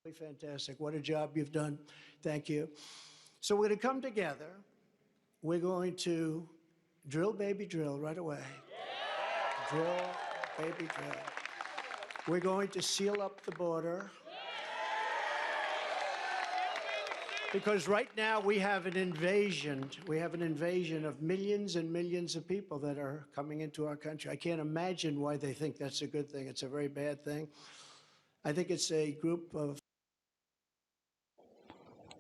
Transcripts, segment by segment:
Fantastic. What a job you've done. Thank you. So we're going to come together. We're going to drill, baby, drill right away. Drill, baby, drill. We're going to seal up the border because right now we have an invasion. We have an invasion of millions and millions of people that are coming into our country. I can't imagine why they think that's a good thing. It's a very bad thing. I think it's a group of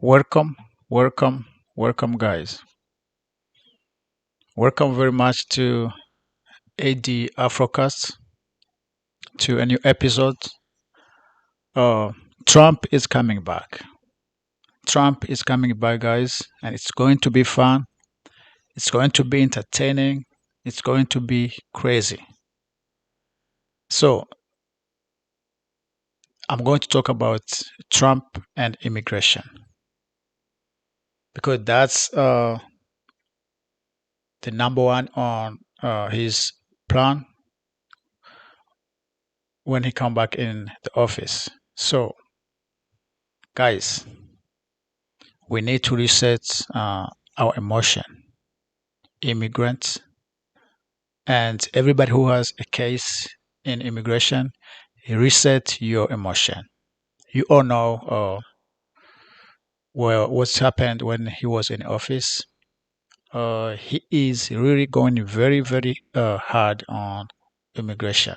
Welcome, welcome, welcome, guys. Welcome very much to ADAFROCASTE, to a new episode. Uh, Trump is coming back. Trump is coming back, guys, and it's going to be fun. It's going to be entertaining. It's going to be crazy. So, I'm going to talk about Trump and immigration because that's the number one on his plan when he come back in the office. So, guys, we need to reset our emotion. Immigrants and everybody who has a case in immigration, reset your emotion. You all know well what's happened when he was in office. He is really going very, very hard on immigration.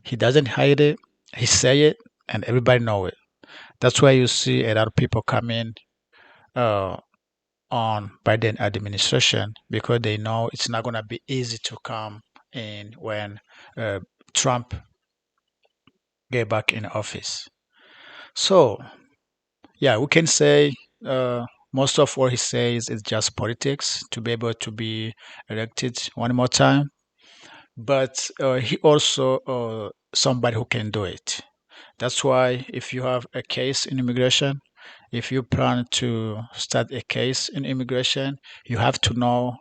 He doesn't hide it. He say it, and everybody know it. That's why you see a lot of people come in uh, on Biden administration because they know it's not going to be easy to come in when uh, Trump get back in office. So yeah, we can say most of what he says is just politics to be able to be elected one more time. But he also somebody who can do it. That's why if you have a case in immigration, if you plan to start a case in immigration, you have to know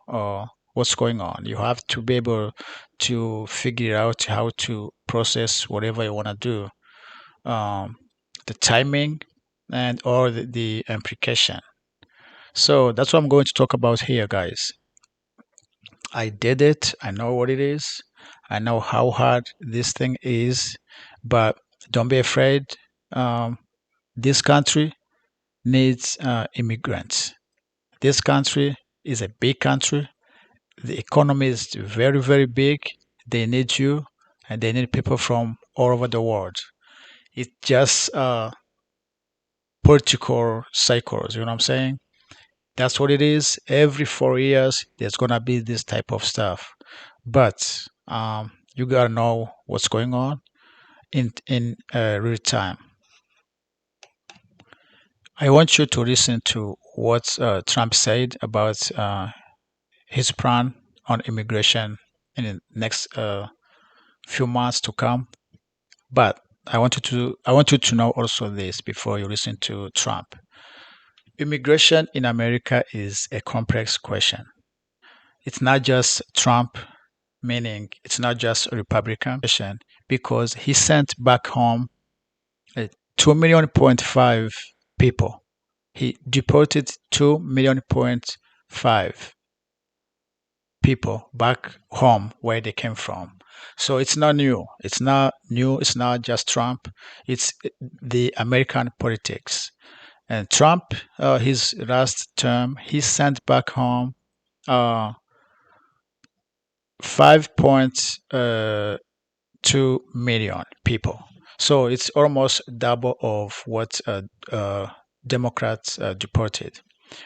what's going on. You have to be able to figure out how to process whatever you want to do, the timing, and or the implication. So that's what I'm going to talk about here, guys. I did it. I know what it is. I know how hard this thing is, but don't be afraid. Um, this country needs immigrants. This country is a big country. The economy is very, very big. They need you, and they need people from all over the world. It's just political cycles. You know what I'm saying? That's what it is. Every 4 years, there's gonna be this type of stuff. But you gotta know what's going on in real time. I want you to listen to what Trump said about his plan on immigration in the next few months to come. But I want you to know also this before you listen to Trump. Immigration in America is a complex question. It's not just Trump, meaning it's not just a Republican because he sent back home 2.5 million people. He deported 2.5 million people back home where they came from. So it's not new. It's not new. It's not just Trump. It's the American politics. And Trump, his last term, he sent back home uh, 5.2 million people. So it's almost double of what Democrats deported.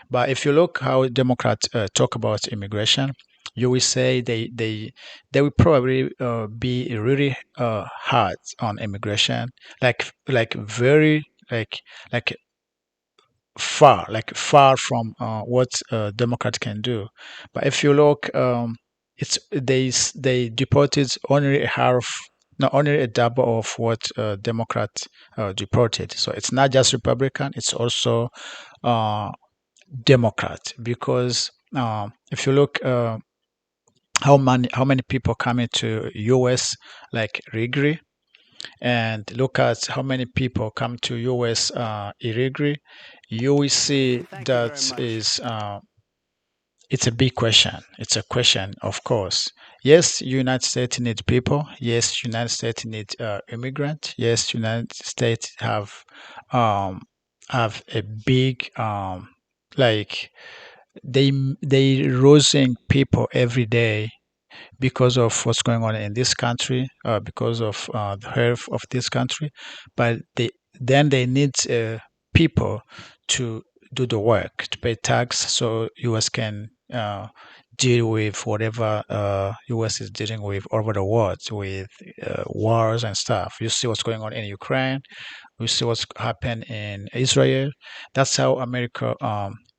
But if you look how Democrats talk about immigration, you will say they will probably be really hard on immigration, like very like far from what Democrats can do. But if you look, it's they deported only half, not only a double of what Democrats deported. So it's not just Republican; it's also uh, Democrat because if you look how many people come into U.S. like illegally, and look at how many people come to US illegally, you will see Thank you very that much. is it's a big question. It's a question, of course. Yes, United States need people. Yes, United States need immigrant. Yes, United States um, have a big like they losing people every day because of what's going on in this country, because of the health of this country. But they need people to do the work, to pay tax, so U.S. can deal with whatever U.S. is dealing with over the world, with wars and stuff. You see what's going on in Ukraine. We see what's happened in Israel. That's how America.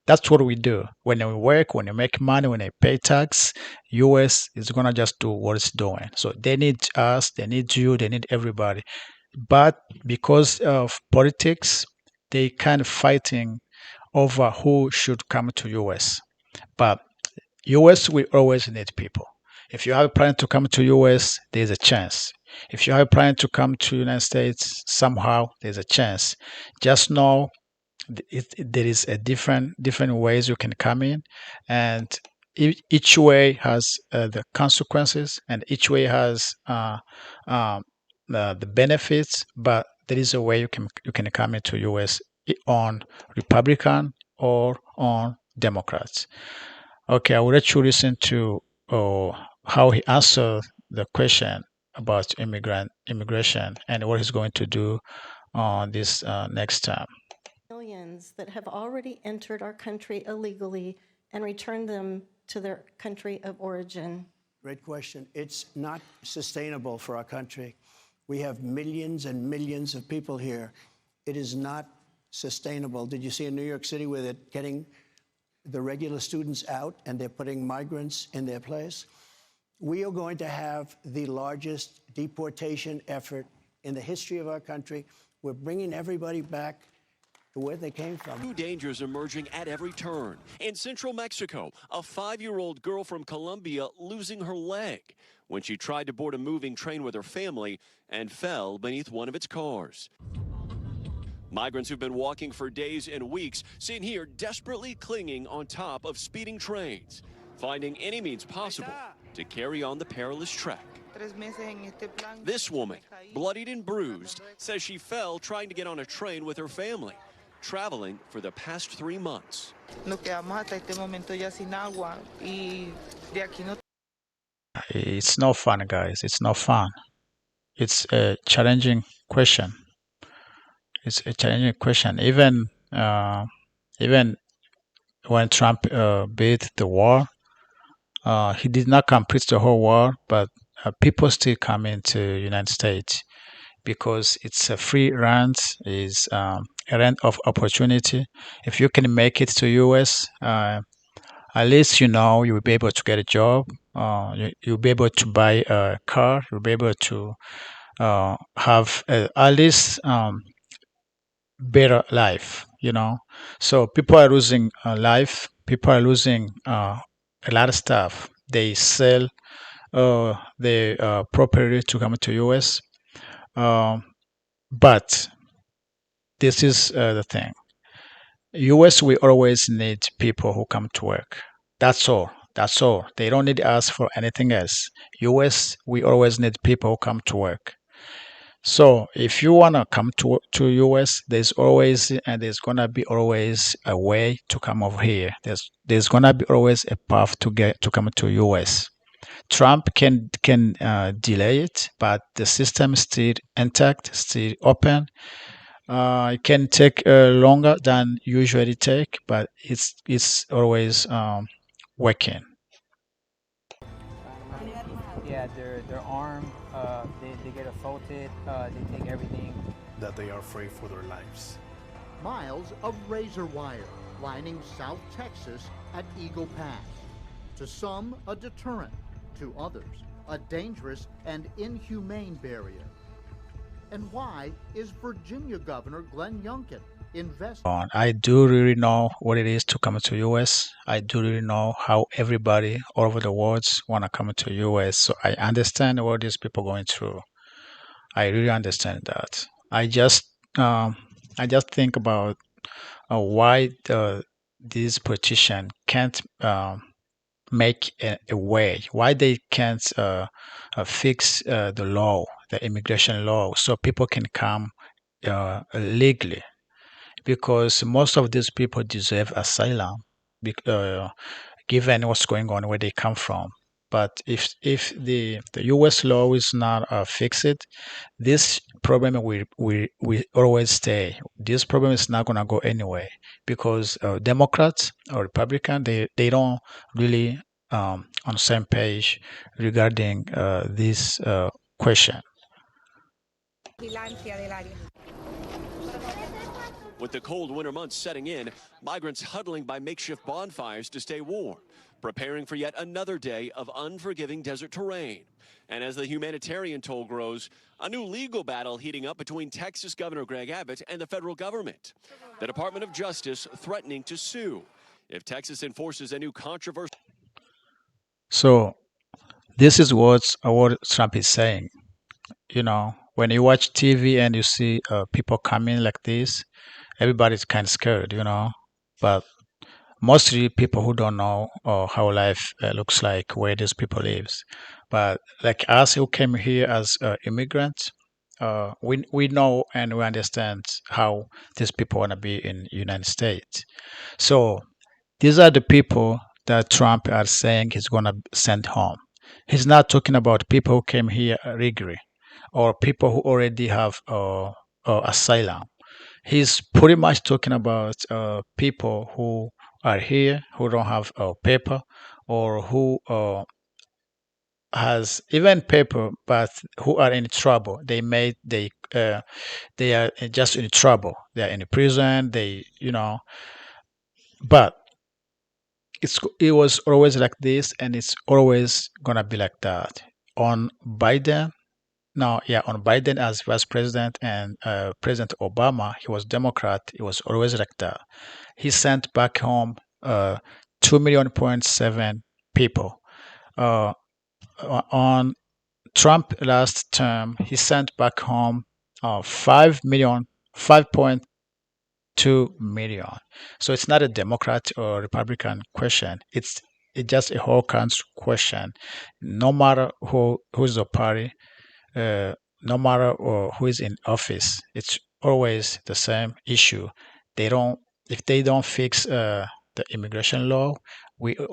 That's what we do. When we work, when you make money, when they pay tax, U.S. is gonna just do what it's doing. So they need us, they need you, they need everybody. But because of politics, they kind of fighting over who should come to U.S. But US will always need people. If you have a plan to come to US, there's a chance. If you have a plan to come to United States, somehow there's a chance. Just know there is a different ways you can come in, and each way has the consequences, and each way has um, the benefits. But there is a way you can come into US on Republican or on Democrats. Okay, I will let you listen to how he answered the question about immigration and what he's going to do on this next time. Millions that have already entered our country illegally and returned them to their country of origin. Great question. It's not sustainable for our country. We have millions and millions of people here. It is not sustainable. Did you see in New York City where they're getting the regular students out and they're putting migrants in their place? We are going to have the largest deportation effort in the history of our country. We're bringing everybody back to where they came from. New dangers emerging at every turn. In central Mexico, a 5-year-old girl from Colombia losing her leg when she tried to board a moving train with her family and fell beneath one of its cars. Migrants who've been walking for days and weeks, seen here desperately clinging on top of speeding trains, finding any means possible to carry on the perilous trek. This woman, bloodied and bruised, says she fell trying to get on a train with her family, traveling for the past 3 months. It's not fun, guys. It's not fun. It's a challenging question. It's a challenging question. Even when Trump beat the war, he did not complete the whole war, but people still come into United States because it's a free rent, is a rent of opportunity. If you can make it to US, at least you'll be able to get a job. You'll be able to buy a car. You'll be able to have at least better life. So people are losing life. People are losing a lot of stuff. They sell their property to come to US. But this is the thing. US we always need people who come to work. That's all. That's all. They don't need us for anything else. US we always need people who come to work. So if you wanna come to US, there's always and there's gonna be always a way to come over here. There's gonna be always a path to come to US. Trump can delay it, but the system is still intact, still open. It can take longer than usually take, but it's always working. Yeah, they're armed. They get assaulted. They take everything. That they are afraid for their lives. Miles of razor wire lining South Texas at Eagle Pass. To some, a deterrent. To others, a dangerous and inhumane barrier. And why is Virginia Governor Glenn Youngkin investing? I do really know what it is to come to US. I do really know how everybody all over the world want to come to US. So I understand what these people going through. I really understand that. I just think about why this politician can't make a way, why they can't fix the law, the immigration law, so people can come legally, because most of these people deserve asylum, given what's going on where they come from. But if the U.S. law is not fixed, this problem will always stay. This problem is not gonna go anywhere, because Democrats or Republican, they don't really on the same page regarding this question. With the cold winter months setting in, migrants huddling by makeshift bonfires to stay warm, preparing for yet another day of unforgiving desert terrain. And as the humanitarian toll grows, a new legal battle heating up between Texas Governor Greg Abbott and the federal government. The Department of Justice threatening to sue if Texas enforces a new controversial. So this is what Trump is saying. When you watch TV and you see people coming like this, everybody's kind of scared, But mostly people who don't know how life looks like where these people lives. But like us who came here as immigrants, we know and we understand how these people want to be in United States. So these are the people that Trump are saying he's going to send home. He's not talking about people who came here illegally or people who already have asylum. He's pretty much talking about people who are here who don't have a paper, or who has even paper but who are in trouble. They are just in trouble. They are in prison. But it was always like this, and it's always gonna be like that. On Biden, no, yeah, on Biden as vice president, and President Obama, he was Democrat. It was always like that. He sent back home 2.7 million people. On Trump last term, he sent back home 5.2 million. So it's not a Democrat or Republican question. It's just a whole country question. No matter who's the party, no matter who is in office, it's always the same issue. If they don't fix the immigration law, we will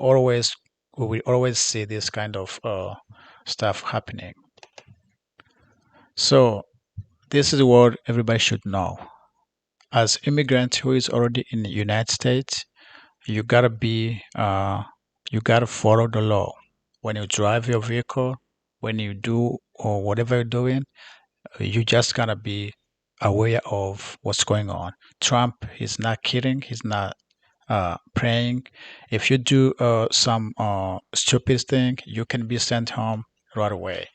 always see this kind of stuff happening. So this is what everybody should know. As immigrant who is already in the United States, you gotta follow the law. When you drive your vehicle, when you do or whatever you're doing, you just gotta be aware of what's going on. Trump is not kidding. He's not praying. If you do some stupid thing, you can be sent home right away.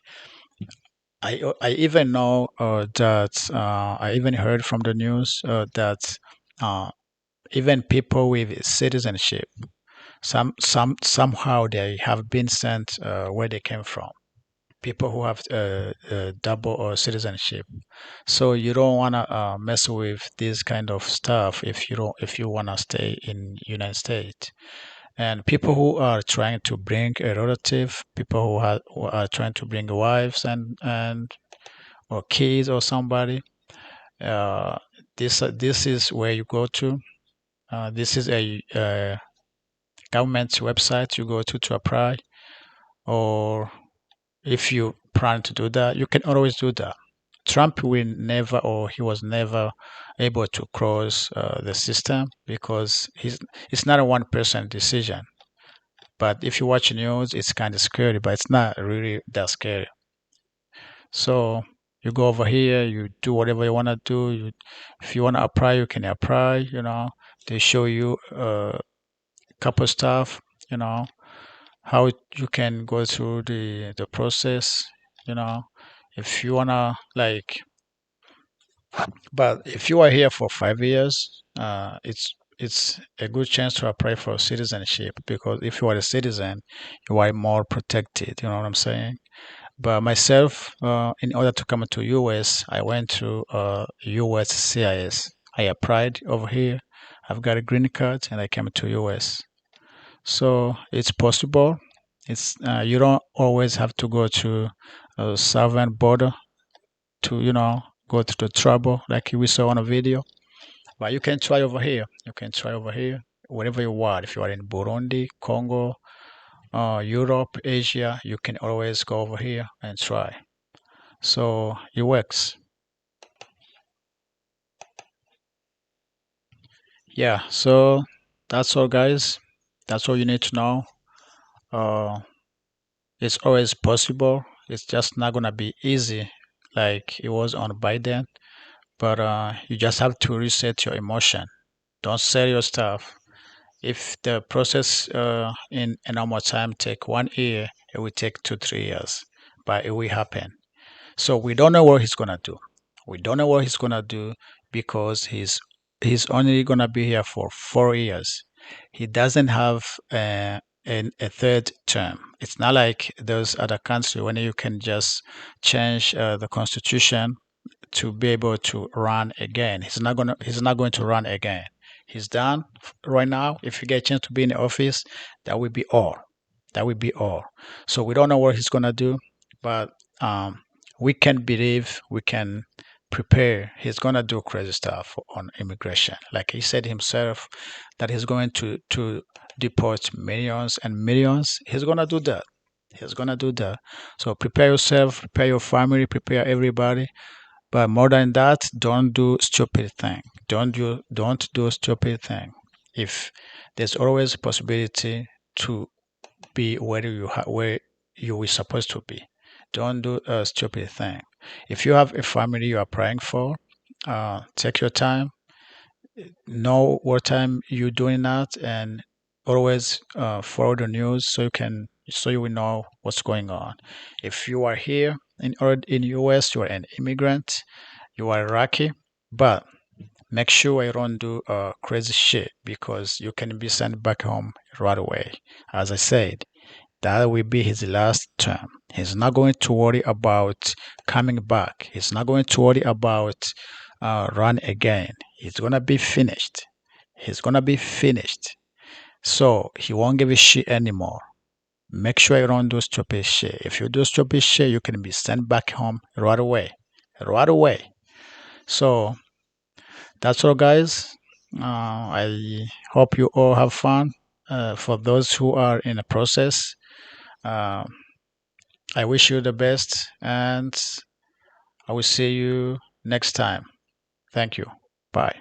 I even know that I even heard from the news that even people with citizenship, somehow they have been sent where they came from. People who have double citizenship. So you don't wanna mess with this kind of stuff if you wanna stay in United States. And people who are trying to bring a relative, people who are trying to bring wives and or kids or somebody, uh, this is where you go to. This is a government website you go to apply, or if you plan to do that, you can always do that. Trump will never, or he was never able to cross the system, because it's not a one-person decision. But if you watch news, it's kind of scary, but it's not really that scary. So you go over here, you do whatever you want to do. If you want to apply, you can apply. They show you a couple stuff. How you can go through the process. If you wanna but if you are here for 5 years, it's a good chance to apply for citizenship, because if you are a citizen, you are more protected. You know what I'm saying? But myself, in order to come to US, I went to US CIS. I applied over here. I've got a green card, and I came to US. So it's possible. It's you don't always have to go to a southern border to go through the trouble like we saw on a video. But you can try over here. You can try over here wherever you want. If you are in Burundi, Congo, Europe, Asia, you can always go over here and try. So it works. Yeah, so that's all, guys. That's all you need to know. It's always possible. It's just not gonna be easy like it was on Biden. But you just have to reset your emotion. Don't sell your stuff. If the process in a normal time take 1 year, it will take 2, 3 years, but it will happen. So we don't know what he's gonna do. We don't know what he's gonna do because he's only gonna be here for 4 years. He doesn't have a third term. It's not like those other countries when you can just change the constitution to be able to run again. He's not going to run again. He's done right now. If you get a chance to be in the office, that will be all. That will be all. So we don't know what he's gonna do, but we can believe, we can prepare. He's gonna do crazy stuff on immigration. Like he said himself that he's going to deport millions and millions. He's gonna do that. He's gonna do that. So prepare yourself, prepare your family, prepare everybody. But more than that, don't do stupid thing. Don't do stupid thing. If there's always a possibility to be where you were supposed to be. Don't do a stupid thing. If you have a family you are praying for, take your time. Know what time you're doing that, and always follow the news so you will know what's going on. If you are here in US, you are an immigrant, you are Iraqi, but make sure you don't do crazy shit because you can be sent back home right away. As I said, that will be his last term. He's not going to worry about coming back. He's not going to worry about run again. He's gonna be finished. He's gonna be finished. So he won't give a shit anymore. Make sure you don't do stupid shit. If you do stupid shit, you can be sent back home right away. Right away. So that's all, guys. I hope you all have fun. For those who are in the process, uh, I wish you the best, and I will see you next time. Thank you. Bye.